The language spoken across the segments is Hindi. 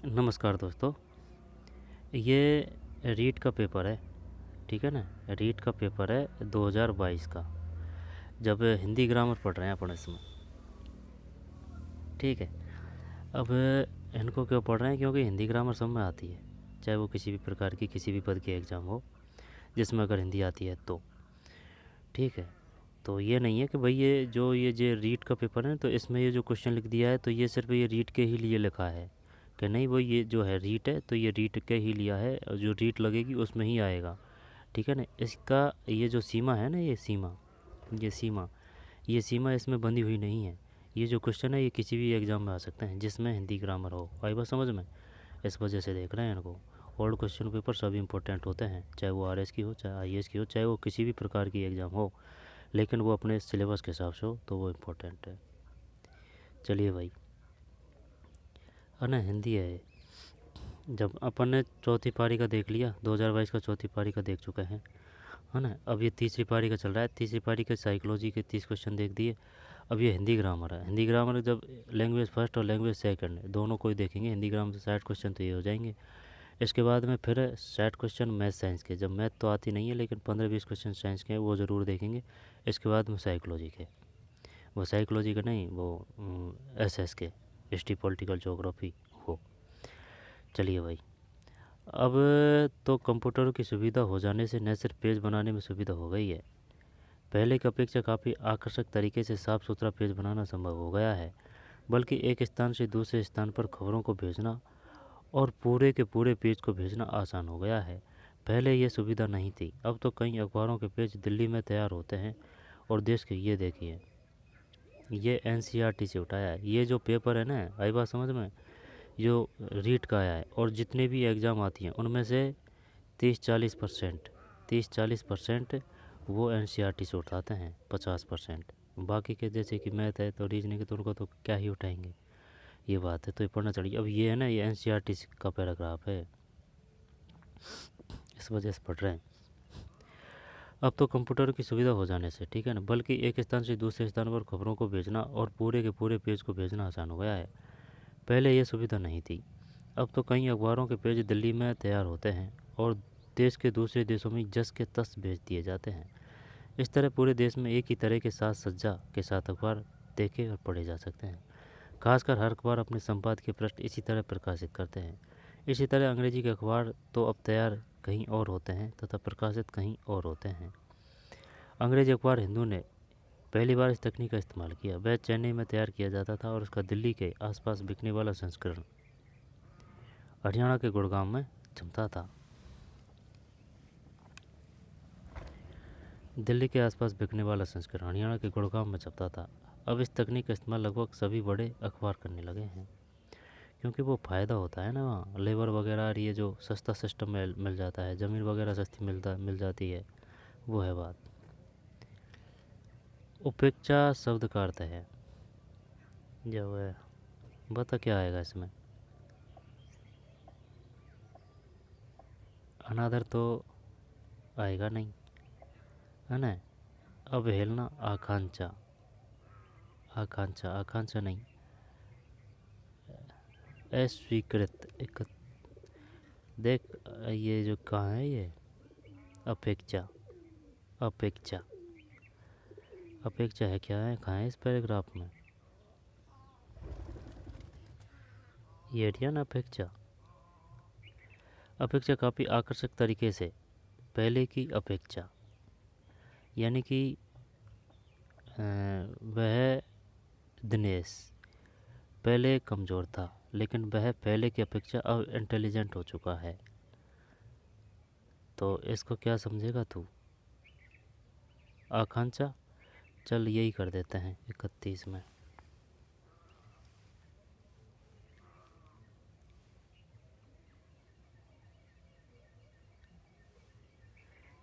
नमस्कार दोस्तों। ये रीट का पेपर है, ठीक है ना। रीट का पेपर है 2022 का। जब हिंदी ग्रामर पढ़ रहे हैं अपन इसमें, ठीक है। अब इनको क्यों पढ़ रहे हैं? क्योंकि हिंदी ग्रामर सब में आती है, चाहे वो किसी भी प्रकार की किसी भी पद की एग्ज़ाम हो जिसमें अगर हिंदी आती है तो, ठीक है। तो ये नहीं है कि भाई ये रीट का पेपर है तो इसमें ये जो क्वेश्चन लिख दिया है तो ये सिर्फ ये रीट के ही लिए लिखा है, कि नहीं वो ये जो है रीट है तो ये रीट के ही लिया है और जो रीट लगेगी उसमें ही आएगा, ठीक है ना। इसका ये जो सीमा है ना, ये सीमा इसमें बंधी हुई नहीं है। ये जो क्वेश्चन है ये किसी भी एग्ज़ाम में आ सकते हैं जिसमें हिंदी ग्रामर हो। आई बात समझ में? इस वजह से देख रहे हैं इनको। ओल्ड क्वेश्चन पेपर सब इंपॉर्टेंट होते हैं, चाहे वो आरएस की हो, चाहे आईएएस की हो, चाहे वो किसी भी प्रकार की एग्ज़ाम हो, लेकिन वो अपने सिलेबस के हिसाब से हो तो वो इम्पोर्टेंट है। चलिए भाई, है ना, हिंदी है ये। जब अपन ने चौथी पारी का देख लिया, 2022 का चौथी पारी का देख चुके हैं, है ना। अब ये तीसरी पारी का चल रहा है। तीसरी पारी के साइकोलॉजी के 30 क्वेश्चन देख दिए। अब ये हिंदी ग्रामर है। हिंदी ग्रामर जब लैंग्वेज फर्स्ट और लैंग्वेज सेकंड दोनों को ही देखेंगे, हिंदी ग्रामर से 60 क्वेश्चन तो ये हो जाएंगे। इसके बाद में फिर 60 क्वेश्चन मैथ साइंस के, जब मैथ तो आती नहीं है लेकिन 15-20 क्वेश्चन साइंस के हैं वो ज़रूर देखेंगे। इसके बाद में साइकोलॉजी के, वो साइकोलॉजी का नहीं, वो एसएस के, हिस्ट्री पॉलिटिकल ज्योग्राफी हो। चलिए भाई, अब तो कंप्यूटरों की सुविधा हो जाने से न सिर्फ पेज बनाने में सुविधा हो गई है, पहले की अपेक्षा काफ़ी आकर्षक तरीके से साफ सुथरा पेज बनाना संभव हो गया है। बल्कि एक स्थान से दूसरे स्थान पर खबरों को भेजना और पूरे के पूरे पेज को भेजना आसान हो गया है। पहले ये सुविधा नहीं थी। अब तो कई अखबारों के पेज दिल्ली में तैयार होते हैं और देश के, ये देखिए, ये एनसीईआरटी से उठाया है। ये जो पेपर है ना, आई बात समझ में, जो रीट का आया है और जितने भी एग्ज़ाम आती हैं उनमें से 30-40% 30-40% वो एनसीईआरटी से उठाते हैं, 50%। बाकी के जैसे कि मैथ है तो रीजनिंग है तो उनको तो क्या ही उठाएंगे। ये बात है, तो ये पढ़ना चाहिए। अब ये है ना, ये एनसीईआरटी का पैराग्राफ है, इस वजह से पढ़ रहे हैं। अब तो कंप्यूटर की सुविधा हो जाने से, ठीक है ना, बल्कि एक स्थान से दूसरे स्थान पर खबरों को भेजना और पूरे के पूरे पेज को भेजना आसान हो गया है। पहले ये सुविधा नहीं थी। अब तो कई अखबारों के पेज दिल्ली में तैयार होते हैं और देश के दूसरे देशों में जस के तस भेज दिए जाते हैं। इस तरह पूरे देश में एक ही तरह के साथ सज्जा के साथ अखबार देखे और पढ़े जा सकते हैं। खासकर हर अखबार अपने संपादकीय पृष्ठ इसी तरह प्रकाशित करते हैं। इसी तरह अंग्रेजी के अखबार तो अब तैयार कहीं और होते हैं तथा प्रकाशित कहीं और होते हैं। अंग्रेजी अखबार हिंदू ने पहली बार इस तकनीक का इस्तेमाल किया। वह चेन्नई में तैयार किया जाता था और उसका दिल्ली के आसपास बिकने वाला संस्करण हरियाणा के गुड़गांव में जमता था। दिल्ली के आसपास बिकने वाला संस्करण हरियाणा के गुड़गांव में छपता था। अब इस तकनीक का इस्तेमाल लगभग सभी बड़े अखबार करने लगे हैं, क्योंकि वो फ़ायदा होता है ना, वहाँ लेबर वगैरह और ये जो सस्ता सिस्टम मिल जाता है, ज़मीन वगैरह सस्ती मिल जाती है, वो है बात। उपेक्षा शब्द का अर्थ है, जो है, बता क्या आएगा इसमें? अनादर तो आएगा नहीं, है ना। अवहेलना, आकांक्षा, आकांक्षा आकांक्षा नहीं, अस्वीकृत एक, देख, ये जो कहाँ है ये, अपेक्षा, अपेक्षा, अपेक्षा है, क्या है, कहाँ है इस पैराग्राफ में? ये एरिया ना, अपेक्षा। अपेक्षा काफ़ी आकर्षक तरीके से, पहले की अपेक्षा, यानी कि वह दिनेश पहले कमज़ोर था लेकिन वह पहले की अपेक्षा अब इंटेलिजेंट हो चुका है। तो इसको क्या समझेगा तू? आकांक्षा, चल यही कर देते हैं 31 में।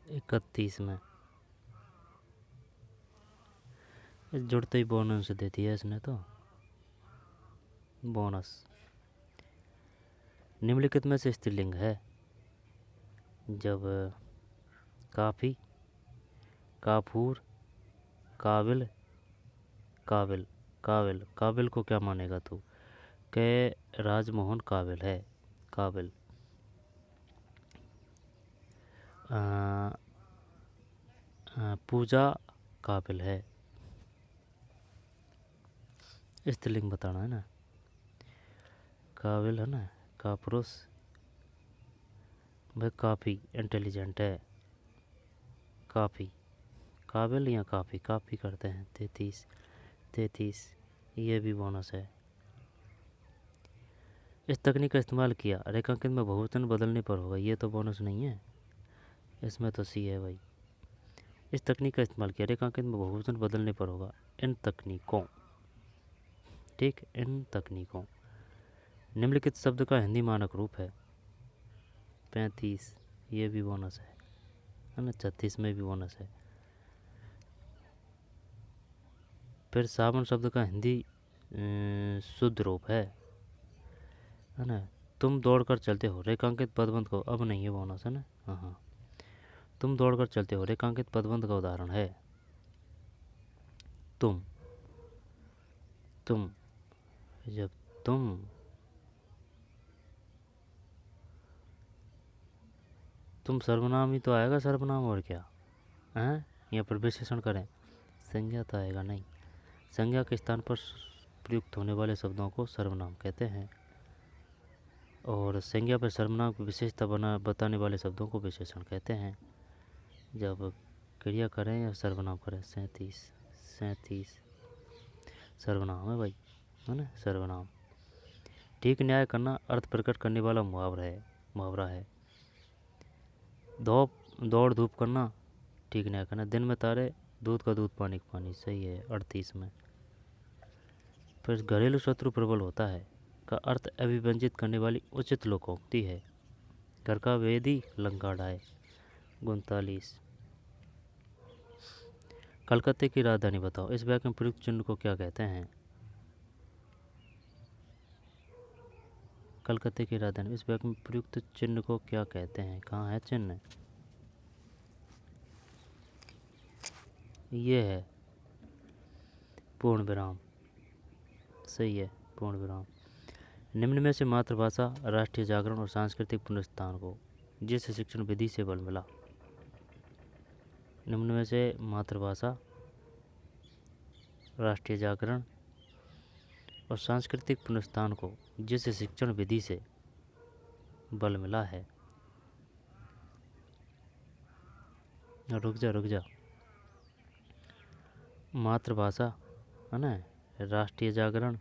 31 में जुड़ते ही बोनस दे दिया इसने तो, बोनस। निम्नलिखित में से स्त्रीलिंग है जब काफ़ी, काफूर, काबिल, काबिल, काबिल, काबिल को क्या मानेगा तू? के राजमोहन काबिल है, काबिल। पूजा काबिल है, स्त्रीलिंग बताना है ना। काबिल है ना, का पुरुष, भाई काफ़ी इंटेलिजेंट है, काफ़ी। काबिल या काफ़ी, काफ़ी करते हैं। 33, ये भी बोनस है। इस तकनीक का इस्तेमाल किया, रेखांकित में बहुवचन बदलने पर होगा, ये तो बोनस नहीं है, इसमें तो सी है भाई। इस तकनीक का इस्तेमाल किया, रेखांकित में बहुवचन बदलने पर होगा, इन तकनीकों, ठीक, इन तकनीकों। निम्नलिखित शब्द का हिंदी मानक रूप है। 35, ये भी बोनस है ना। 36 में भी बोनस है। फिर साबुन शब्द का हिंदी शुद्ध रूप है ना। तुम दौड़कर चलते हो, रेखांकित पदबंध को, अब नहीं है बोनस है ना। हाँ, तुम दौड़कर चलते हो, रेखांकित पदबंध का उदाहरण है। तुम, जब तुम सर्वनाम ही तो आएगा, सर्वनाम और क्या है। यहाँ पर विशेषण करें, संज्ञा तो आएगा नहीं। संज्ञा के स्थान पर प्रयुक्त होने वाले शब्दों को सर्वनाम कहते हैं, और संज्ञा पर सर्वनाम की विशेषता बताने वाले शब्दों को विशेषण कहते हैं। जब क्रिया करें या सर्वनाम करें। 37 सर्वनाम है भाई, है ना, सर्वनाम। ठीक न्याय करना अर्थ प्रकट करने वाला मुहावरा है। दौड़ धूप करना, ठीक न्याय करना। दिन में तारे, दूध का दूध, पानी का पानी, सही है 38 में। फिर घरेलू शत्रु प्रबल होता है का अर्थ अभिव्यंजित करने वाली उचित लोकोक्ति है। घर का वेदी लंका ढाए, 39। कलकत्ते की राजधानी बताओ, इस वाक्य में प्रयुक्त चिन्ह को क्या कहते हैं। कलकत्ते की राजधानी, इस वाक्य में प्रयुक्त चिन्ह को क्या कहते हैं। कहाँ है चिन्ह, ये है पूर्ण विराम, सही है पूर्ण विराम। निम्न में से मातृभाषा, राष्ट्रीय जागरण और सांस्कृतिक पुनरुत्थान को जिस शिक्षण विधि से बल मिला। निम्न में से मातृभाषा, राष्ट्रीय जागरण और सांस्कृतिक पुनरुत्थान को जिस शिक्षण विधि से बल मिला है। रुक जा, मातृभाषा है ना, राष्ट्रीय जागरण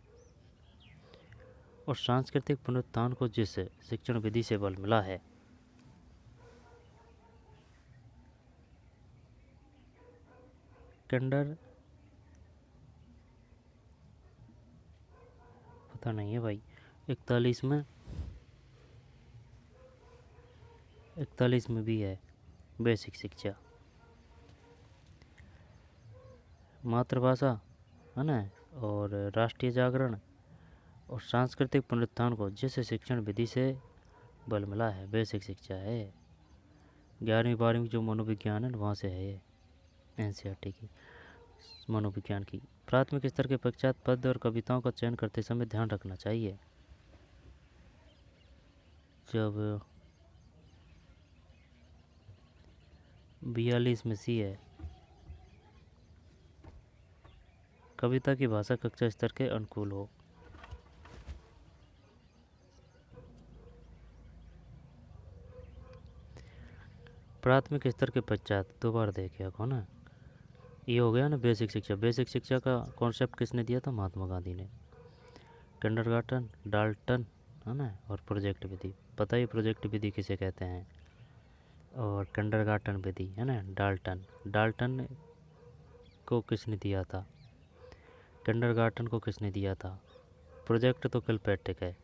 और सांस्कृतिक पुनरुत्थान को जिस शिक्षण विधि से बल मिला है। किंडर, पता नहीं है भाई। 41 में भी है, बेसिक शिक्षा। मातृभाषा है ना, और राष्ट्रीय जागरण और सांस्कृतिक पुनरुत्थान को जिस शिक्षण विधि से बल मिला है, बेसिक शिक्षा है। 11वीं 12वीं जो मनोविज्ञान है वहाँ से है ये, NCERT की मनोविज्ञान की। प्राथमिक स्तर के पश्चात पद्य और कविताओं का चयन करते समय ध्यान रखना चाहिए। जब 42 में सी है, कविता की भाषा कक्षा स्तर के अनुकूल हो। प्राथमिक स्तर के पश्चात, दो बार देखे को ना, ये हो गया ना बेसिक शिक्षा। बेसिक शिक्षा का कॉन्सेप्ट किसने दिया था, महात्मा गांधी ने। किंडरगार्टन, डाल्टन है ना, और प्रोजेक्ट विधि। पता ही प्रोजेक्ट विधि किसे कहते हैं। और किंडरगार्टन विधि है ना, डाल्टन को किसने दिया था, किंडरगार्टन को किसने दिया था। प्रोजेक्ट तो किलपैट्रिक है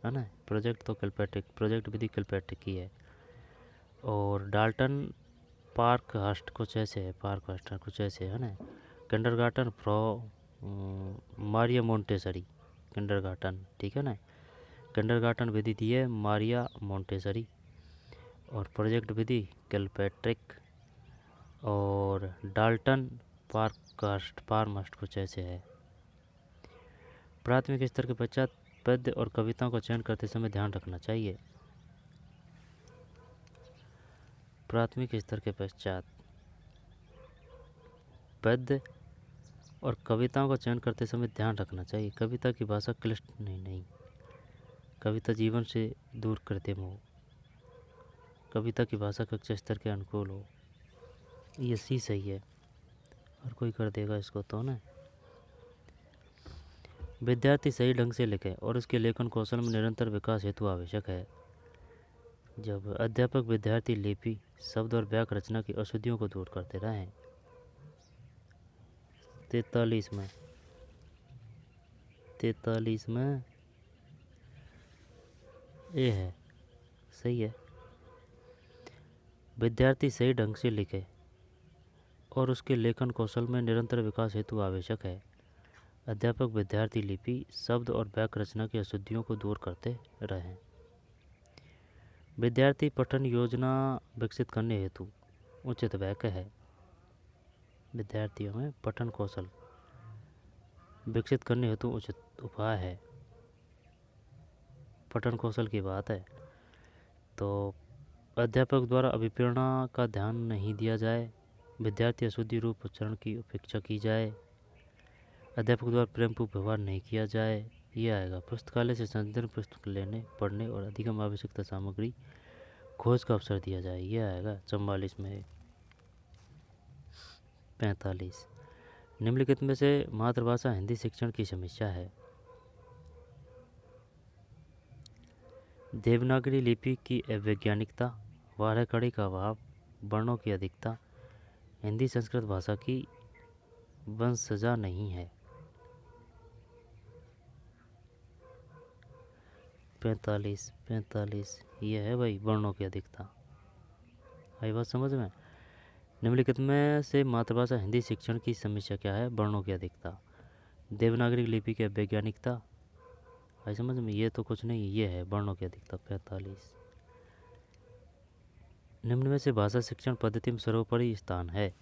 ना, प्रोजेक्ट विधि किलपैट्रिक की है। और डाल्टन पार्कहर्स्ट कुछ ऐसे है, है ना। किंडरगार्टन मारिया मोंटेसरी, किंडरगार्टन, ठीक है ना। किंडरगार्टन विधि दी है मारिया मोंटेसरी, और प्रोजेक्ट विधि किलपैट्रिक, और डाल्टन पार्कहर्स्ट कुछ ऐसे है। प्राथमिक स्तर के पश्चात पद्य और कविताओं का चयन करते समय ध्यान रखना चाहिए। प्राथमिक स्तर के पश्चात पद्य और कविताओं का चयन करते समय ध्यान रखना चाहिए कविता की भाषा क्लिष्ट नहीं, कविता जीवन से दूर कृत्रिम हो, कविता की भाषा कक्षा स्तर के अनुकूल हो। ये सी सही है, और कोई कर देगा इसको तो ना। विद्यार्थी सही ढंग से लिखे और उसके लेखन कौशल में निरंतर विकास हेतु आवश्यक है। जब अध्यापक विद्यार्थी लिपि, शब्द और वाक्य रचना की अशुद्धियों को दूर करते रहें। 43 में ये है, सही है। विद्यार्थी सही ढंग से लिखे और उसके लेखन कौशल में निरंतर विकास हेतु आवश्यक है। अध्यापक विद्यार्थी लिपि, शब्द और वाक्य रचना की अशुद्धियों को दूर करते रहें। विद्यार्थी पठन योजना विकसित करने हेतु उचित वाक्य है। विद्यार्थियों में पठन कौशल विकसित करने हेतु उचित उपाय है। पठन कौशल की बात है तो अध्यापक द्वारा अभिप्रेरणा का ध्यान नहीं दिया जाए, विद्यार्थी अशुद्धि रूप उच्चारण की उपेक्षा की जाए, अध्यापक द्वारा प्रेमपूर्वक व्यवहार नहीं किया जाए। ये आएगा। पुस्तकालय से संदर्भ पुस्तक लेने, पढ़ने और अधिगम आवश्यकता सामग्री खोज का अवसर दिया जाए। ये आएगा 44 में। 45 निम्नलिखित में से मातृभाषा हिंदी शिक्षण की समस्या है। देवनागरी लिपि की अवैज्ञानिकता, 12 कड़ी का अभाव, वर्णों की अधिकता, हिंदी संस्कृत भाषा की वंशजा नहीं है। 45 ये है भाई, वर्णों की अधिकता। आई बात समझ में। निम्नलिखित में से मातृभाषा हिंदी शिक्षण की समस्या क्या है? वर्णों की अधिकता। देवनागरी लिपि की वैज्ञानिकता, आई समझ में। ये तो कुछ नहीं, ये है वर्णों की अधिकता। 45 निम्न में से भाषा शिक्षण पद्धति में सर्वोपरि स्थान है।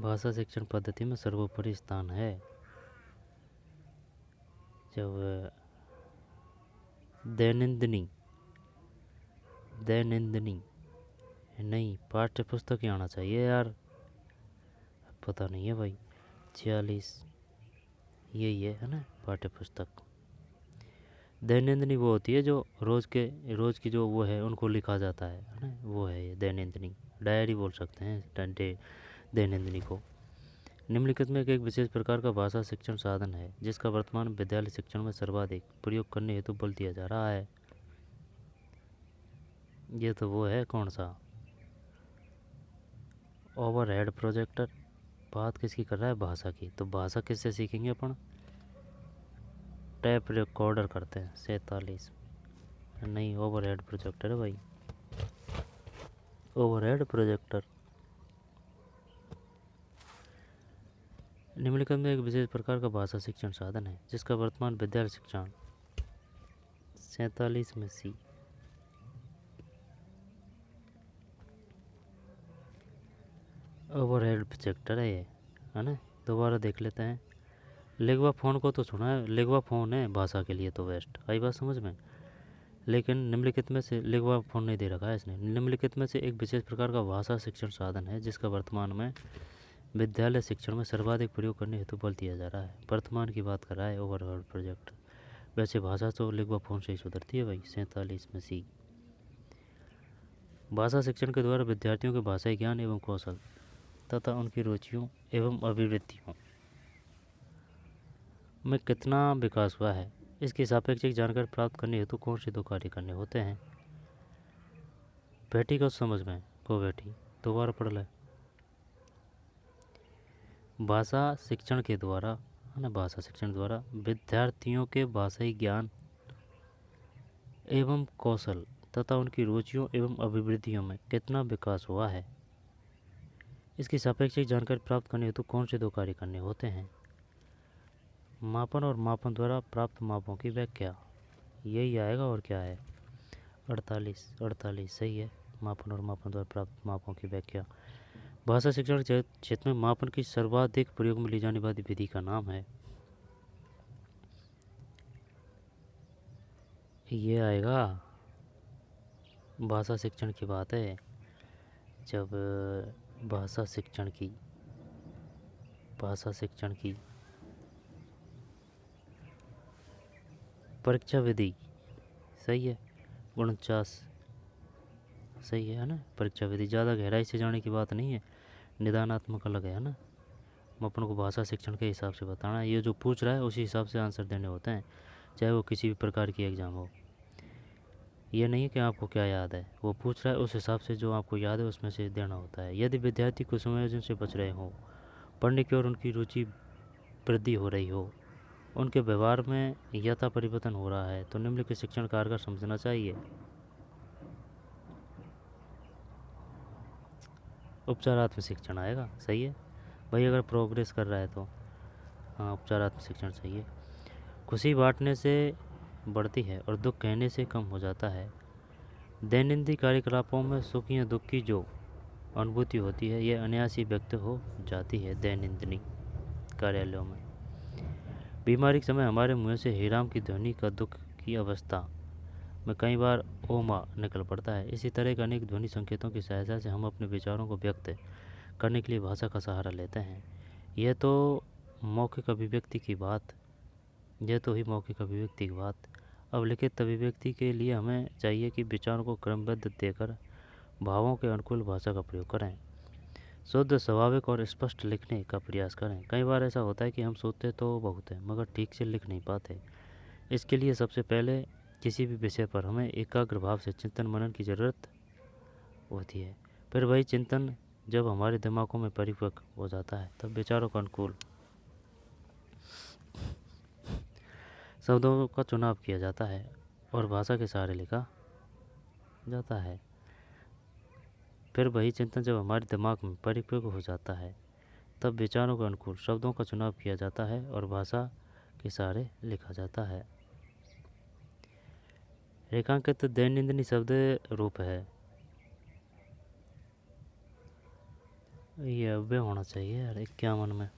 भाषा शिक्षण पद्धति में सर्वोपरि स्थान है। जब दैनंदिनी नहीं, पाठ्य पुस्तक ही आना चाहिए यार, पता नहीं है भाई। 46 यही है ना, पाठ्य पुस्तक। दैनंदिनी वो होती है जो रोज़ की जो वो है उनको लिखा जाता है ना, वो है ये दैनंदिनी। डायरी बोल सकते हैं दैनंदिनी को। निम्नलिखित में एक विशेष प्रकार का भाषा शिक्षण साधन है जिसका वर्तमान विद्यालय शिक्षण में सर्वाधिक प्रयोग करने हेतु बल दिया जा रहा है। ये तो वो है, कौन सा? Overhead projector. बात किसकी कर रहा है? भाषा की। तो भाषा किससे सीखेंगे अपन? टैप रिकॉर्डर करते हैं। 47 नहीं, ओवरहेड प्रोजेक्टर है भाई, ओवरहेड प्रोजेक्टर। निम्नलिखित में एक विशेष प्रकार का भाषा शिक्षण साधन है जिसका वर्तमान विद्यालय शिक्षण 47 में सी। ओवरहेड प्रोजेक्टर है ये, है ना। दोबारा देख लेते हैं। लेगवा फ़ोन को तो सुना है, लेगवा फ़ोन है भाषा के लिए तो बेस्ट। आई बात समझ में। लेकिन निम्नलिखित में से लेगवा फ़ोन नहीं दे रखा है इसने। निम्नलिखित में से एक विशेष प्रकार का भाषा शिक्षण साधन है जिसका वर्तमान में विद्यालय शिक्षण में सर्वाधिक प्रयोग करने हेतु बल दिया जा रहा है। वर्तमान की बात कर रहा है ओवरहेड प्रोजेक्ट। वैसे भाषा तो लेगवा फ़ोन से ही सुधरती है भाई। 47 में सी। भाषा शिक्षण के द्वारा विद्यार्थियों के भाषाई ज्ञान एवं कौशल तथा उनकी रुचियों एवं अभिवृत्तियों में कितना विकास हुआ है, इसकी सापेक्षिक जानकारी प्राप्त करने हेतु कौन से 2 कार्य करने होते हैं? बैठी को समझ में को बैठी, दोबारा पढ़ ले। भाषा शिक्षण के द्वारा, है ना, भाषा शिक्षण द्वारा विद्यार्थियों के भाषाई ज्ञान एवं कौशल तथा उनकी रुचियों एवं अभिवृत्तियों में कितना विकास हुआ है, इसकी सापेक्षिक जानकारी प्राप्त करने हेतु कौन से 2 कार्य करने होते हैं? मापन और मापन द्वारा प्राप्त मापों की व्याख्या, यही आएगा और क्या है? 48 सही है। मापन और मापन द्वारा प्राप्त मापों की व्याख्या। भाषा शिक्षण क्षेत्र में मापन की सर्वाधिक प्रयोग में ली जाने वाली विधि का नाम है। ये आएगा, भाषा शिक्षण की बात है। जब भाषा शिक्षण की परीक्षा विधि, सही है। 49, सही है ना। परीक्षा विधि ज़्यादा गहराई से जाने की बात नहीं है, निदानात्मक अलग है ना। हम अपन को भाषा शिक्षण के हिसाब से बताना है, ये जो पूछ रहा है उसी हिसाब से आंसर देने होते हैं, चाहे वो किसी भी प्रकार की एग्ज़ाम हो। ये नहीं है कि आपको क्या याद है, वो पूछ रहा है उस हिसाब से जो आपको याद है उसमें से देना होता है। यदि विद्यार्थी कुछ समायोजन से बच रहे हों, पढ़ने की ओर उनकी रुचि वृद्धि हो रही हो, उनके व्यवहार में यथा परिवर्तन हो रहा है, तो निम्नलिखित शिक्षण कारगर समझना चाहिए। उपचारात्मक शिक्षण आएगा, सही है भाई, अगर प्रोग्रेस कर रहा है तो। हाँ, उपचारात्मक शिक्षण सही है। खुशी बांटने से बढ़ती है और दुख कहने से कम हो जाता है। दैनंदिन कार्यकलापों में सुख या दुख की जो अनुभूति होती है, यह अनायास ही व्यक्त हो जाती है। दैनंदिन कार्यालयों में बीमारी के समय हमारे मुंह से हीराम की ध्वनि का दुख की अवस्था में कई बार ओमा निकल पड़ता है। इसी तरह के अनेक ध्वनि संकेतों की सहायता से हम अपने विचारों को व्यक्त करने के लिए भाषा का सहारा लेते हैं। यह तो मौखिक अभिव्यक्ति की बात यह तो ही मौखिक अभिव्यक्ति की बात। अब लिखित अभिव्यक्ति के लिए हमें चाहिए कि विचारों को क्रमबद्ध देकर भावों के अनुकूल भाषा का प्रयोग करें, शुद्ध, स्वाभाविक और स्पष्ट लिखने का प्रयास करें। कई बार ऐसा होता है कि हम सोचते तो बहुत है मगर ठीक से लिख नहीं पाते। इसके लिए सबसे पहले किसी भी विषय पर हमें एकाग्र भाव से चिंतन मनन की ज़रूरत होती है। फिर वही चिंतन जब हमारे दिमागों में परिपक्व हो जाता है तब विचारों का अनुकूल शब्दों का चुनाव किया जाता है और भाषा के सहारे लिखा जाता है। फिर वही चिंतन जब हमारे दिमाग में परिपक्व हो जाता है तब विचारों के अनुकूल शब्दों का चुनाव किया जाता है और भाषा के सहारे लिखा जाता है। रेखांकित दैनंदिन शब्द रूप है, ये अव्यय होना चाहिए यार 51 में।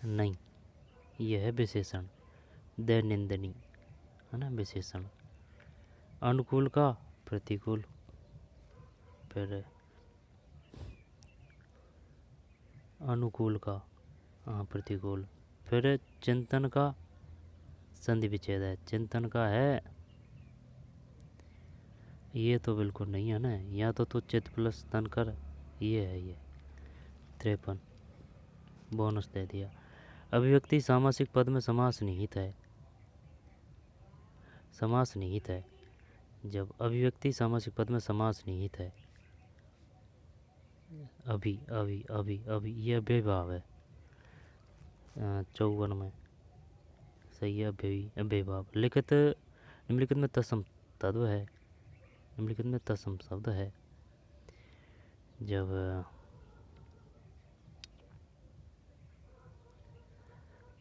नहीं, यह है विशेषण, दैनंदिनी है ना विशेषण। अनुकूल का प्रतिकूल, फिर अनुकूल का प्रतिकूल, फिर चिंतन का संधि विच्छेद है, चिंतन का है, ये तो बिल्कुल नहीं है ना। या तो चित प्लस तन कर, ये है ये 53, बोनस दे दिया। अभिव्यक्ति सामासिक पद में समास निहित है, समास निहित है। जब अभिव्यक्ति सामासिक पद में समास निहित है, अभी अभी अभी अभी ये अव्यय भाव है 54 में, सही है अव्यय भाव। लिखित निम्नलिखित में तत्सम तत्व है, निम्नलिखित में तत्सम शब्द है। जब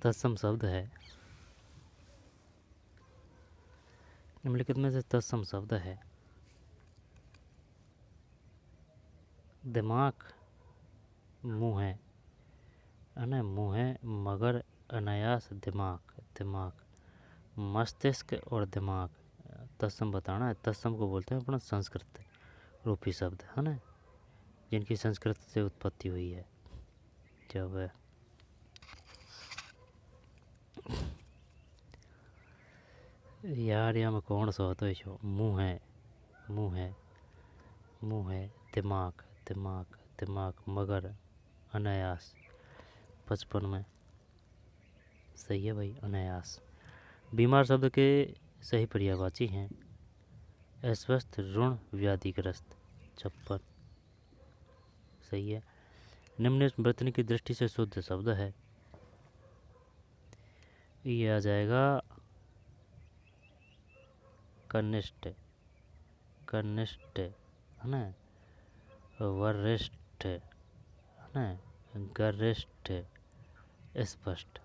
तत्सम शब्द है, निम्नलिखित में से तत्सम शब्द है। दिमाग मुँह है ना, मुँह है मगर अनायास दिमाग, दिमाग मस्तिष्क और दिमाग तत्सम बताना है। तत्सम को बोलते हैं अपना संस्कृत रूपी शब्द है ना, जिनकी संस्कृत से उत्पत्ति हुई है। जब यार यहाँ में कौन सा होता है, जो मुँह है, मुँह है, मुँह है, दिमाग दिमाग दिमाग मगर अनायास 55 में, सही है भाई अनायास। बीमार शब्द के सही पर्यायवाची हैं अस्वस्थ, ऋण, व्याधिग्रस्त 56, सही है। निम्न वर्तनी की दृष्टि से शुद्ध शब्द है, ये आ जाएगा कनिष्ठ, कनिष्ठ है ना, वरिष्ठ है ना, गरिष्ठ, स्पष्ट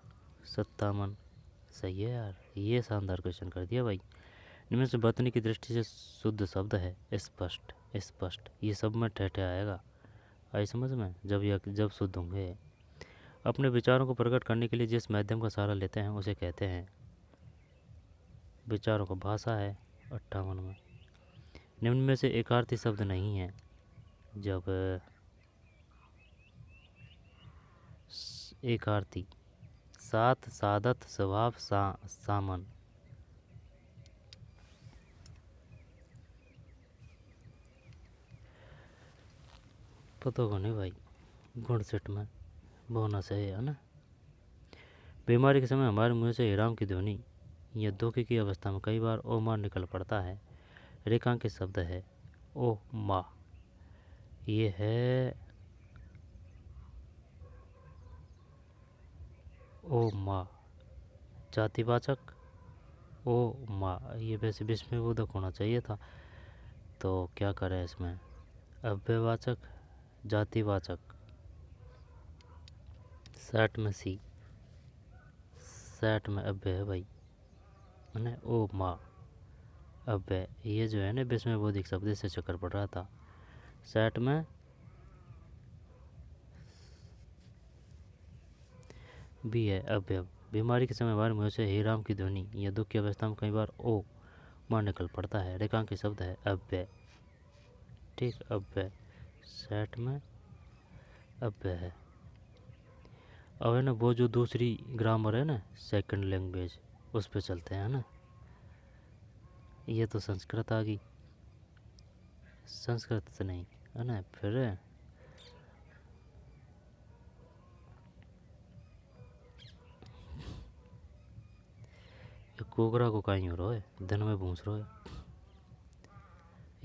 57, सही है यार, ये शानदार क्वेश्चन कर दिया भाई। निम्न से वर्तनी की दृष्टि से शुद्ध शब्द है स्पष्ट, स्पष्ट ये सब में ठहठे आएगा, आई समझ में। जब शुद्ध होंगे। अपने विचारों को प्रकट करने के लिए जिस माध्यम का सहारा लेते हैं उसे कहते हैं विचारों का भाषा है 58 में। निम्न में से एकार्थी शब्द नहीं है। जब एकार्थी सात, सादत, स्वभाव, सामन। पता को नहीं भाई, गुण सेट में बोनस है ना। बीमारी के समय हमारे मुंह से हिराम की ध्वनि या धोखे की अवस्था में कई बार ओ माँ निकल पड़ता है। रेखांकित शब्द है ओ माँ। ये है ओ माँ। जातिवाचक ओ माँ, ये वैसे विस्मयबोधक होना चाहिए था, तो क्या करें इसमें। अव्ययवाचक, जातिवाचक, 60 में सी, 60 में अव्यय है भाई, है ना। ओ माँ अव्यय, ये जो है ना विस्मयबोधिक शब्द से चक्कर पड़ रहा था। 60 में भी है अव्यय। बीमारी के समय हमारे मुँह से हे राम की ध्वनि या दुख की अवस्था में कई बार ओ माँ निकल पड़ता है। रेखांकित शब्द है अव्यय। ठीक, अव्यय 60 में अव्यय है। अब है ना वो जो दूसरी ग्रामर है ना, सेकंड लैंग्वेज, उस पे चलते हैं ना। ये तो संस्कृत आ गई, संस्कृत से नहीं है ना। फिर कोगरा को कहीं हो रहा है, दिन में भूस रहा है।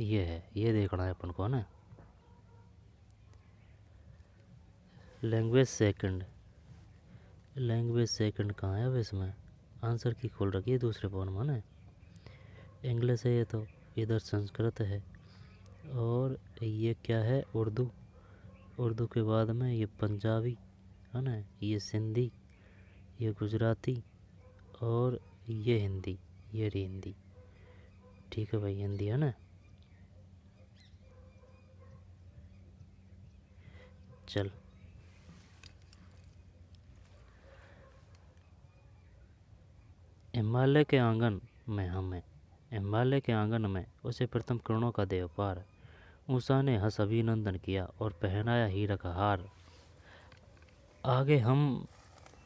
ये है, ये देखना है अपन को ना। लैंग्वेज सेकंड, लैंग्वेज सेकंड कहाँ है अब इसमें। आंसर की खोल रखी है दूसरे पॉइंट में ना। इंग्लिश है ये तो, इधर संस्कृत है, और ये क्या है, उर्दू। उर्दू के बाद में ये पंजाबी है ना, ये सिंधी, ये गुजराती, और ये हिंदी, ये रही हिंदी। ठीक है भाई, हिंदी है ना। चल, हिमालय के आंगन में हमें, हिमालय के आंगन में उसे प्रथम किरणों का देवपार। मूसा ने हंस अभिनंदन किया और पहनाया हीरा का हार। आगे हम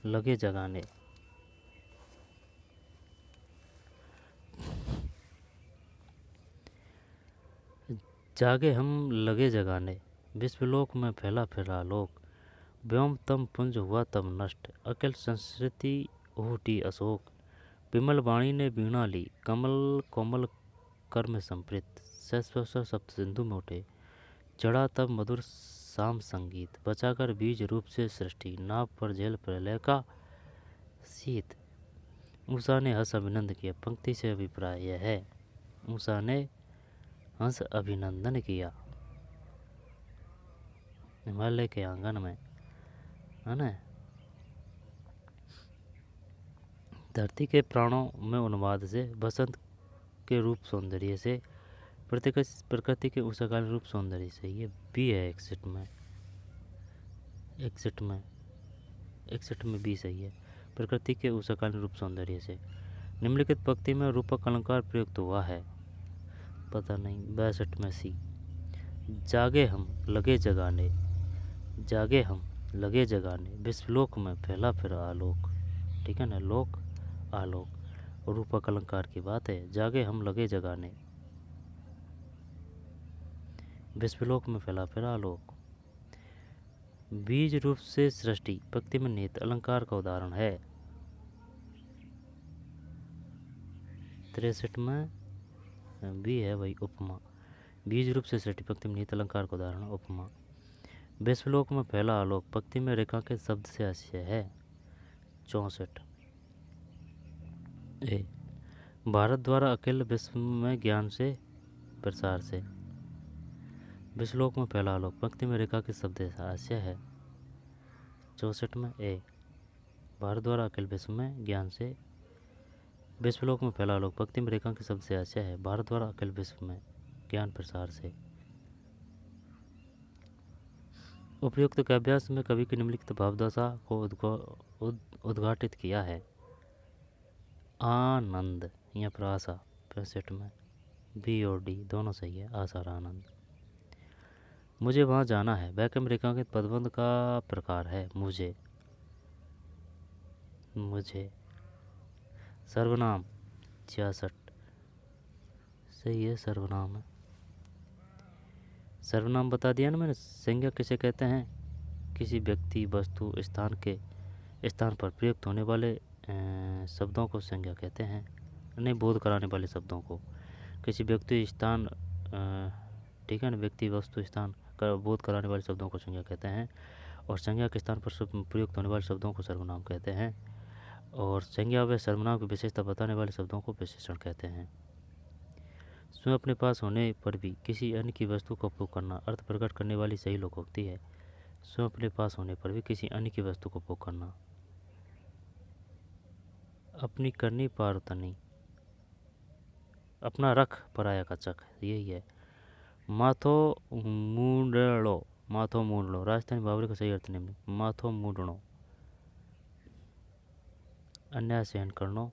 लगे जगाने, जागे हम लगे जगाने, विश्वलोक में फैला फिरा लोक। व्योम तम पुंज हुआ तब नष्ट, अखिल संस्कृति ओटी अशोक। विमल वाणी ने वीणा ली, कमल कोमल कर में संप्रीत। सहस्र सप्त सिंधु में उठे, चढ़ा तब मधुर शाम संगीत। बचाकर बीज रूप से सृष्टि, नाव पर झेल प्रलय का शीत। मूसा ने हंस अभिनंदन किया, पंक्ति से अभिप्राय यह है, मूसा ने हंस अभिनंदन किया हिमालय के आंगन में, है ना। धरती के प्राणों में उन्माद से, बसंत के रूप सौंदर्य से, प्रकृति के उषाकालीन रूप सौंदर्य से। ये भी है एग्जिट में, एग्जिट में, एग्जिट में भी सही है। प्रकृति के उषाकालीन रूप सौंदर्य से। निम्नलिखित पंक्ति में रूपक अलंकार प्रयुक्त हुआ है, पता नहीं। 62 में सी, जागे हम लगे जगाने, जागे हम लगे जगाने, विश्वलोक में फैला फिर आलोक। ठीक है ना, लोक आलोक, रूपक अलंकार की बात है। जागे हम लगे जगाने, विश्वलोक में फैला फिर आलोक। बीज रूप से सृष्टि पंक्ति में निहित अलंकार का उदाहरण है। 63 में भी है भाई, उपमा। बीज रूप से सृष्टि पंक्ति में निहित अलंकार का उदाहरण उपमा। विश्वलोक में फैला आलोक पंक्ति में रेखांकित शब्द से आशय है। 64 ए, भारत द्वारा अखिल विश्व में ज्ञान से प्रसार से। विश्वलोक में फैला आलोक पंक्ति में रेखांकित शब्द से आशय है। 64 में ए, भारत द्वारा अखिल विश्व में ज्ञान से, विश्वलोक में फैला आलोक पंक्ति में रेखांकित शब्द से आशय है, भारत द्वारा अखिल विश्व में ज्ञान प्रसार से। उपयुक्त काव्यास में कवि की निम्नलिखित भावदशा को उद्घाटित किया है। आनंद, यहाँ पर आशा 65 में, बी और डी दोनों सही है, आशा आनंद। मुझे वहाँ जाना है, वाक्य में रेखांकित पदबंध का प्रकार है मुझे, मुझे। सर्वनाम 66 सही है, सर्वनाम है। सर्वनाम बता दिया ना मैंने। संज्ञा किसे कहते हैं? किसी व्यक्ति, वस्तु, स्थान के स्थान पर प्रयुक्त होने वाले शब्दों को संज्ञा कहते हैं, नहीं बोध कराने वाले शब्दों को। किसी व्यक्ति, स्थान, ठीक है ना, व्यक्ति, वस्तु, स्थान का बोध कराने वाले शब्दों को संज्ञा कहते हैं, और संज्ञा के स्थान पर प्रयुक्त होने वाले शब्दों को सर्वनाम कहते हैं, और संज्ञा व सर्वनाम की विशेषता बताने वाले शब्दों को विशेषण कहते हैं। स्वयं अपने पास होने पर भी किसी अन्य की वस्तु का उपयोग करना अर्थ प्रकट करने वाली सही लोकोक्ति है। स्वयं अपने पास होने पर भी किसी अन्य की वस्तु का उपयोग करना। अपनी करनी पार उतरनी, अपना रख पराया का चक, यही है। माथो मूंडलो, माथो मूंडलो, राजस्थानी बावली का सही अर्थ निम्न। माथो मूंडनो, अन्याय सहन करनो,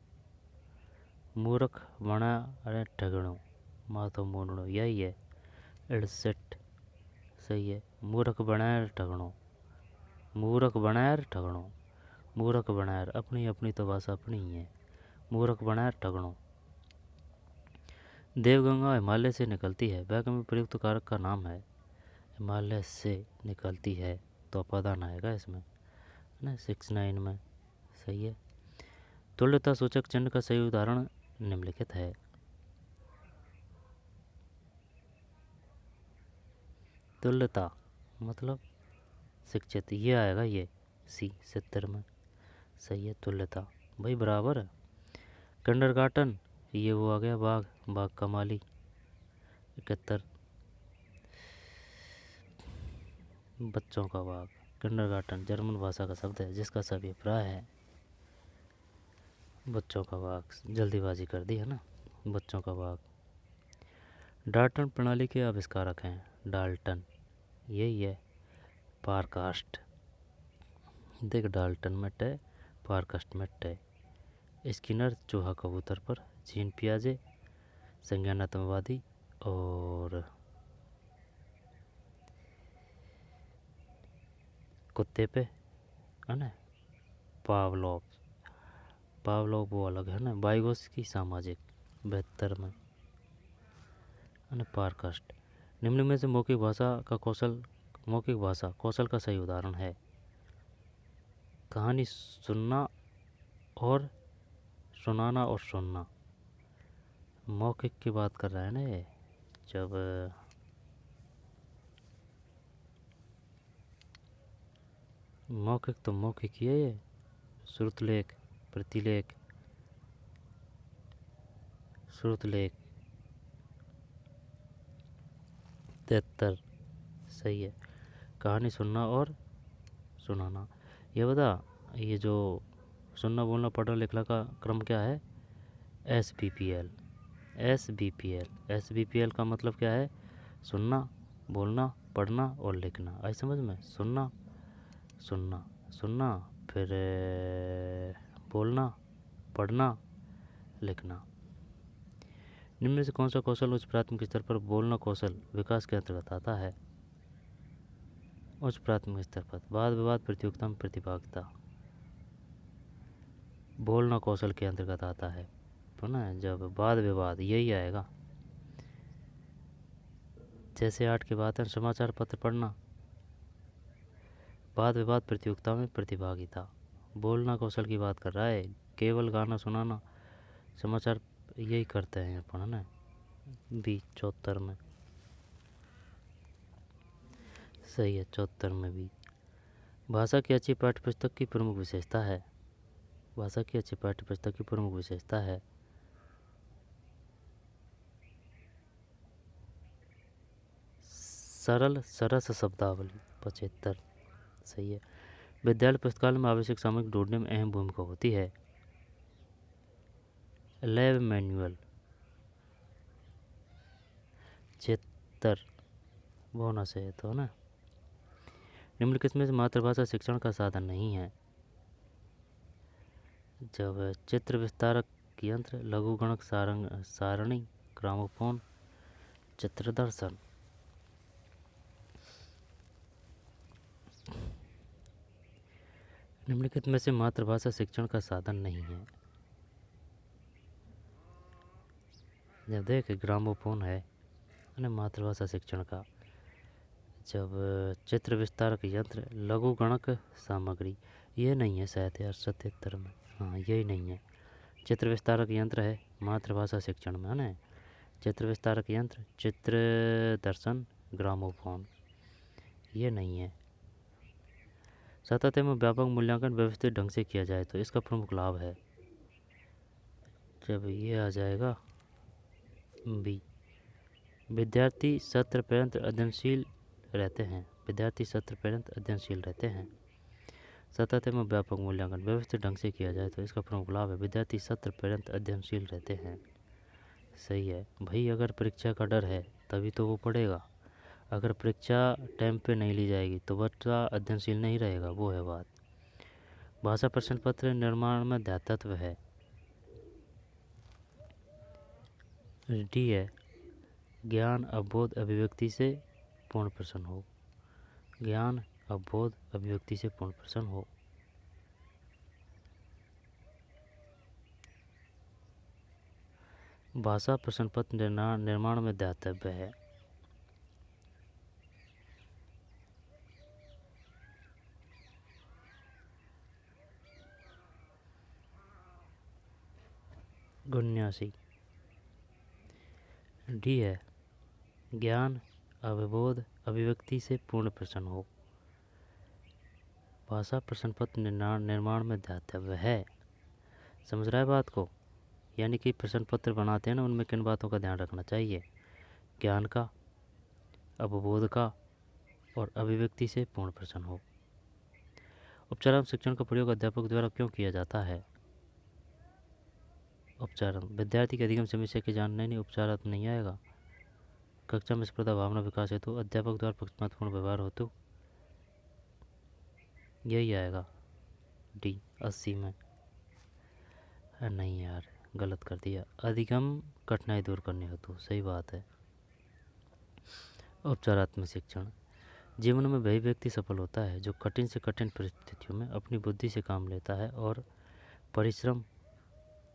मूर्ख बना अरे ठगणो, माथो मूंडनो, यही है। 68 सही है। मूर्ख बनायर ठगणो, मूर्ख बनायर ठगणो, मूर्ख बनायर, अपनी अपनी तो भाषा अपनी ही है, मूर्ख बनायर ठगणो। देवगंगा हिमालय से निकलती है, वाक्य में प्रयुक्त कारक का नाम है। हिमालय से निकलती है तो अपादान आएगा इसमें, है ना, 69 में सही है। तुल्यता सूचक चिन्ह का सही उदाहरण निम्नलिखित है। तुल्यता मतलब शिक्षित, ये आएगा, ये सी 70 में सही है। तुल्यता भाई बराबर है। किंडरगार्टन, ये वो आ गया बाघ, बाघ का माली 71, बच्चों का बाघ। किंडरगार्टन जर्मन भाषा का शब्द है जिसका सभी प्राय है बच्चों का बाघ, जल्दीबाजी कर दी है ना, बच्चों का बाघ। डाल्टन प्रणाली के आविष्कारक हैं, डाल्टन, यही है। पारकास्ट, देख डाल्टन में टे, पारकास्ट में टे। स्किनर चूहा कबूतर पर, जीन पियाजे संज्ञानात्मकवादी, और कुत्ते पे, है ना, पावलोव, पावलोव वो अलग है ना। वाइगोस्की सामाजिक 72 में, है ना। पारकास्ट। निम्न में से मौखिक भाषा का कौशल, मौखिक भाषा कौशल का सही उदाहरण है। कहानी सुनना और सुनाना और सुनना, मौखिक की बात कर रहा है ना ये। जब मौखिक तो मौखिक ही है ये। श्रुतलेख, प्रतिलेख, श्रुतलेख 73 सही है। कहानी सुनना और सुनाना, ये बता, ये जो सुनना बोलना पढ़ना लिखना का क्रम क्या है? SBPL, SBPL, SBPL का मतलब क्या है? सुनना, बोलना, पढ़ना और लिखना। आई समझ में? सुनना, सुनना, सुनना, फिर बोलना, पढ़ना, लिखना। निम्न में से कौन सा कौशल उच्च प्राथमिक स्तर पर बोलना कौशल विकास के अंतर्गत आता है? उच्च प्राथमिक स्तर पर वाद विवाद प्रतियोगिता में प्रतिभागिता बोलना कौशल के अंतर्गत आता है, तो ना जब वाद विवाद यही आएगा। जैसे 8 के बाद है समाचार पत्र पढ़ना, वाद विवाद प्रतियोगिता में प्रतिभागिता, बोलना कौशल की बात कर रहा है। केवल गाना सुनाना, समाचार यही करते हैं अपन, है ना। बी 74 में सही है, 74 में भी। भाषा की अच्छी पाठ्यपुस्तक की प्रमुख विशेषता है, भाषा की अच्छी पाठ्यपुस्तक की प्रमुख विशेषता है सरल सरस शब्दावली 75 सही है। विद्यालय पुस्तकालय में आवश्यक सामग्री ढूंढने में अहम भूमिका होती है। लैब मैनुअल 76 वो होना चाहिए तो ना। निम्नलिखित में से मातृभाषा शिक्षण का साधन नहीं है। जब चित्र विस्तारक विस्तारक यंत्र, लघुगणक सारणी, ग्रामोफोन, चित्रदर्शन। निम्नलिखित में से मातृभाषा शिक्षण का साधन नहीं है। जब देख ग्रामोफोन है ना मातृभाषा शिक्षण का। जब चित्र विस्तारक यंत्र, लघुगणक सामग्री, ये नहीं है शायद यार 77 में। हाँ यही नहीं है। चित्र विस्तारक यंत्र है मातृभाषा शिक्षण में, है ना। चित्र विस्तारक यंत्र, चित्र दर्शन, ग्रामोफोन, ये नहीं है। सतत एवं व्यापक मूल्यांकन व्यवस्थित ढंग से किया जाए तो इसका प्रमुख लाभ है। जब ये आ जाएगा बी, विद्यार्थी सत्र पर्यंत अध्ययनशील रहते हैं। विद्यार्थी सत्र पर्यंत अध्ययनशील रहते हैं। सतत एवं व्यापक मूल्यांकन व्यवस्थित ढंग से किया जाए तो इसका प्रमुख लाभ है। विद्यार्थी सत्र पर्यंत अध्ययनशील रहते हैं। सही है भाई। अगर परीक्षा का डर है तभी तो वो पढ़ेगा। अगर परीक्षा टाइम पे नहीं ली जाएगी तो बच्चा अध्ययनशील नहीं रहेगा, वो है बात। भाषा प्रश्न पत्र निर्माण में ध्यातत्व है। डी है, ज्ञान अवबोध अभिव्यक्ति से पूर्ण प्रश्न हो। ज्ञान अवबोध अभिव्यक्ति से पूर्ण प्रश्न हो। भाषा प्रश्न पत्र निर्माण में ध्यातव्य है। गुन्यासी। डी है, ज्ञान अवबोध अभिव्यक्ति से पूर्ण प्रश्न हो। भाषा प्रश्न पत्र निर्माण में ध्यातव्य है। समझ रहा है बात को। यानी कि प्रश्न पत्र बनाते हैं ना, उनमें किन बातों का ध्यान रखना चाहिए? ज्ञान का, अवबोध का और अभिव्यक्ति से पूर्ण प्रश्न हो। उपचारात्मक शिक्षण का प्रयोग अध्यापक द्वारा क्यों किया जाता है? उपचारात्मक, विद्यार्थी की अधिगम समस्या की जान नहीं, उपचारात्मक नहीं आएगा। कक्षा में स्पर्धा भावना विकास हेतु, अध्यापक द्वारा पक्षपातपूर्ण व्यवहार हो तो यही आएगा डी 80 में। नहीं यार गलत कर दिया। अधिगम कठिनाई दूर करने हेतु, सही बात है। उपचारात्मक शिक्षण, जीवन में वही व्यक्ति सफल होता है जो कठिन से कठिन परिस्थितियों में अपनी बुद्धि से काम लेता है और परिश्रम,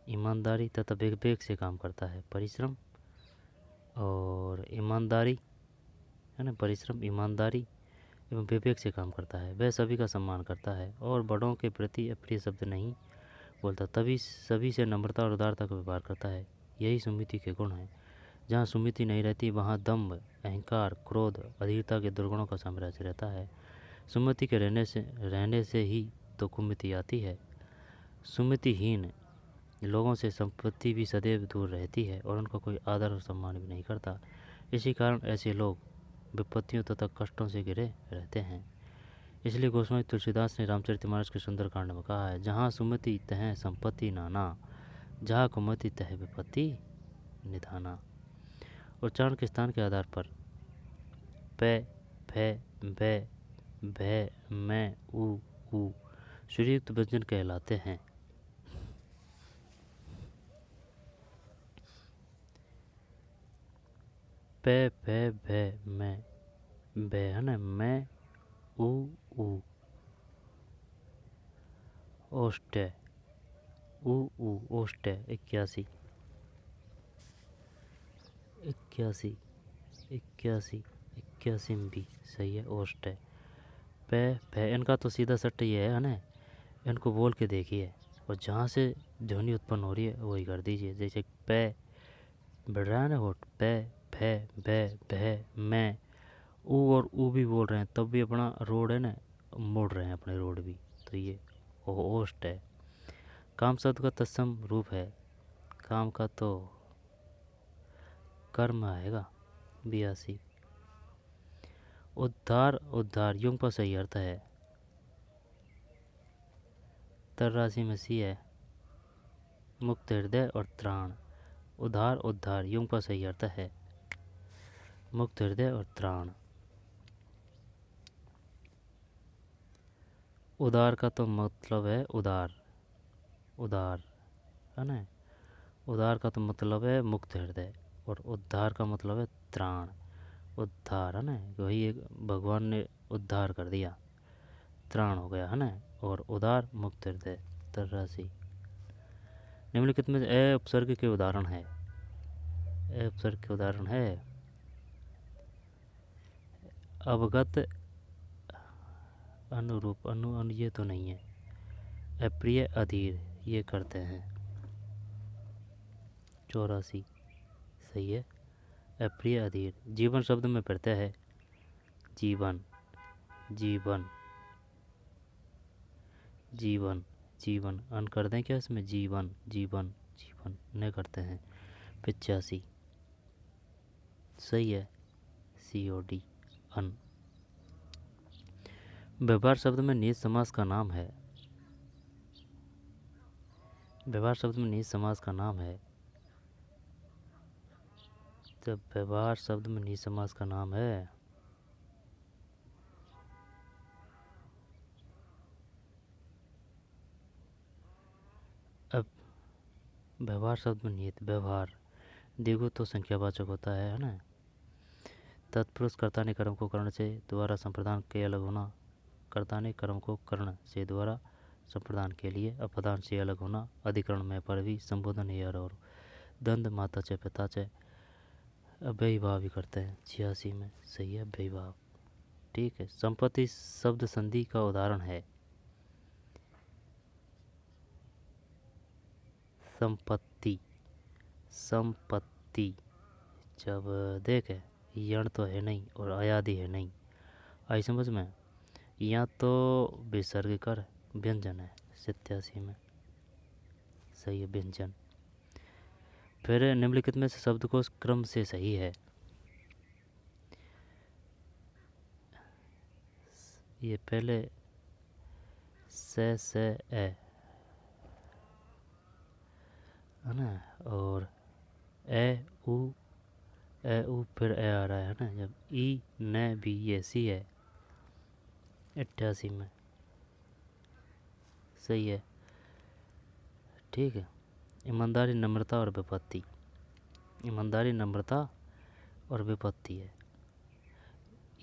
ईमानदारी तथा विवेक से काम करता है। परिश्रम और ईमानदारी, है ना, परिश्रम, ईमानदारी एवं विवेक से काम करता है। वह सभी का सम्मान करता है और बड़ों के प्रति अप्रिय शब्द नहीं बोलता। तभी सभी से नम्रता और उदारता का व्यवहार करता है। यही सुमिति के गुण हैं। जहाँ सुमिति नहीं रहती वहाँ दम्भ, अहंकार, क्रोध, अधीरता के दुर्गुणों का साम्राज्य रहता है। सुमिति के रहने से ही तो कुमिति आती है। सुमितिहीन लोगों से संपत्ति भी सदैव दूर रहती है और उनका कोई आदर और सम्मान भी नहीं करता। इसी कारण ऐसे लोग विपत्तियों तथा कष्टों से घिरे रहते हैं। इसलिए गोस्वामी तुलसीदास ने रामचरितमानस के सुंदरकांड में कहा है, जहाँ सुमति तह संपत्ति नाना, जहाँ कुमति तह विपत्ति निधाना। उच्चारण के स्थान के आधार पर पे, फे, बे, भे, मैं, ऊ सुरयुक्त व्यंजन कहलाते हैं। पे, फे, भे, मैं, बे, है ना, मैं, ऊ ओष्टे, ऊ ओष्टे। 81 में भी सही है। ओष्टे, पे, फे, इनका तो सीधा सट ये है ना, इनको बोल के देखिए और जहाँ से ध्वनि उत्पन्न हो रही है वही कर दीजिए। जैसे पे बढ़ रहा है ना होठ, पे, फे, भे, भे, मैं, ऊ और ऊ भी बोल रहे हैं तब भी अपना रोड है ना, मोड़ रहे हैं अपने रोड भी। तो ये ओष्ट है। काम शब्द का तत्सम रूप है। काम का तो कर्म आएगा। 82 उद्धार युग का सही अर्थ है। तर राशि में सी है। मुक्त हृदय और त्राण। उद्धार युग का सही अर्थ है। मुक्त हृदय और त्राण। उदार का तो मतलब है उदार, है ना। उदार का तो मतलब है मुक्त हृदय, और उद्धार का मतलब है त्राण। उद्धार है ना, वही एक भगवान ने उद्धार कर दिया, त्राण हो गया है ना। और उदार मुक्त हृदय तरराशि। निम्नलिखित में अ उपसर्ग के उदाहरण है। अ उपसर्ग के उदाहरण है अवगत, अनुरूप, अनु ये तो नहीं है। अप्रिय, अधीर, ये करते हैं। 84 सही है। अप्रिय, अधीर। जीवन शब्द में प्रत्यय है जीवन, जीवन, जीवन, जीवन। अन कर दें क्या इसमें, जीवन, जीवन, जीवन न करते हैं। 85 सही है। COD अन। व्यवहार शब्द में निज समास का नाम है। व्यवहार शब्द में निज समास का नाम है। जब व्यवहार शब्द में निज समास का नाम है, अब व्यवहार शब्द में नियत, व्यवहार देखो तो संख्यावाचक होता है ना। तत्पुरुष कर्ता ने कर्म को कर्ण से द्वारा संप्रदान के अलग होना, कर्ता ने कर्म को कर्ण से द्वारा संप्रदान के लिए अपदान से अलग होना, अधिकरण में पर भी संबोधन हेयर और दंड माता च पिता च अव्ययीभाव भी करते हैं। 86 में सही है, अव्ययीभाव। ठीक है। संपत्ति शब्द संधि का उदाहरण है। संपत्ति, संपत्ति। जब देखे यण तो है नहीं और अयादि है नहीं, आई समझ में। यहाँ तो विसर्ग कर व्यंजन है। 87 में सही है, व्यंजन। फिर निम्नलिखित में से शब्द को क्रम से सही है। ये पहले से ए है ना, और ए उ फिर ए आ रहा है ना। जब ई न भी ये सी है। 88 में सही है। ठीक है। ईमानदारी, नम्रता और विपत्ति। ईमानदारी, नम्रता और विपत्ति है।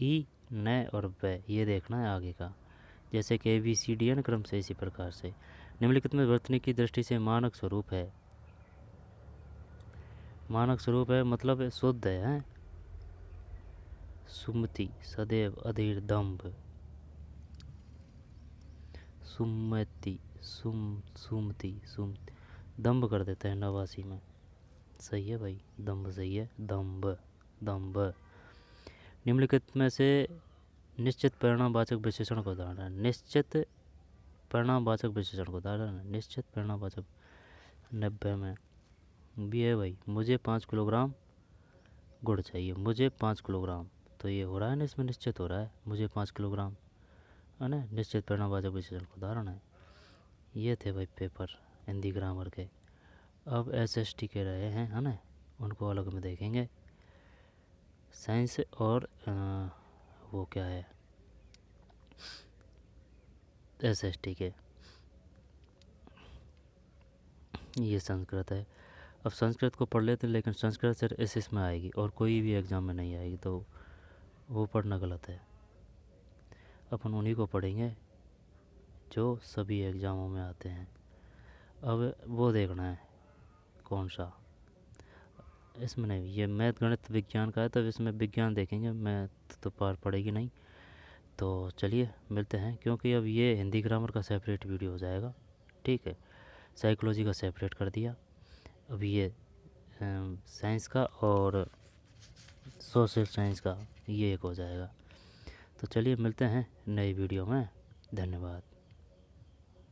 ई न और व ये देखना है आगे का, जैसे कि ABCD है ना क्रम से, इसी प्रकार से। निम्नलिखित में वर्तनी की दृष्टि से मानक स्वरूप है। मानक स्वरूप है मतलब शुद्ध है। सुमति, सदैव, अधीर, दम्भ। सुमति, सुमति, दम्भ कर देते हैं 89 में। सही है भाई, दम्भ सही है, दम्भ, दम्भ। निम्नलिखित में से निश्चित परिणामवाचक विशेषण का उदाहरण है। निश्चित परिणामवाचक विशेषण का उदाहरण है। निश्चित परिणामवाचक 90 में भी है भाई। मुझे 5 किलोग्राम गुड़ चाहिए, मुझे 5 किलोग्राम, तो ये हो रहा है ना, इसमें निश्चित हो रहा है मुझे 5 किलोग्राम, है ना। निश्चित परिणामवाचक विशेषण का उदाहरण है। ये थे भाई पेपर हिंदी ग्रामर के। अब SST के रहे हैं, है ना, उनको अलग में देखेंगे। साइंस और वो क्या है SST के, ये संस्कृत है। अब संस्कृत को पढ़ लेते हैं, लेकिन संस्कृत सिर्फ SS में आएगी और कोई भी एग्ज़ाम में नहीं आएगी, तो वो पढ़ना गलत है। अपन उन्हीं को पढ़ेंगे जो सभी एग्ज़ामों में आते हैं। अब वो देखना है कौन सा, इसमें नहीं। ये मैथ गणित विज्ञान का है, तब इसमें विज्ञान देखेंगे, मैथ तो पार पड़ेगी नहीं। तो चलिए मिलते हैं, क्योंकि अब ये हिंदी ग्रामर का सेपरेट वीडियो हो जाएगा। ठीक है। साइकोलॉजी का सेपरेट कर दिया, अब ये साइंस का और सोशल साइंस का ये एक हो जाएगा। तो चलिए मिलते हैं नई वीडियो में। धन्यवाद।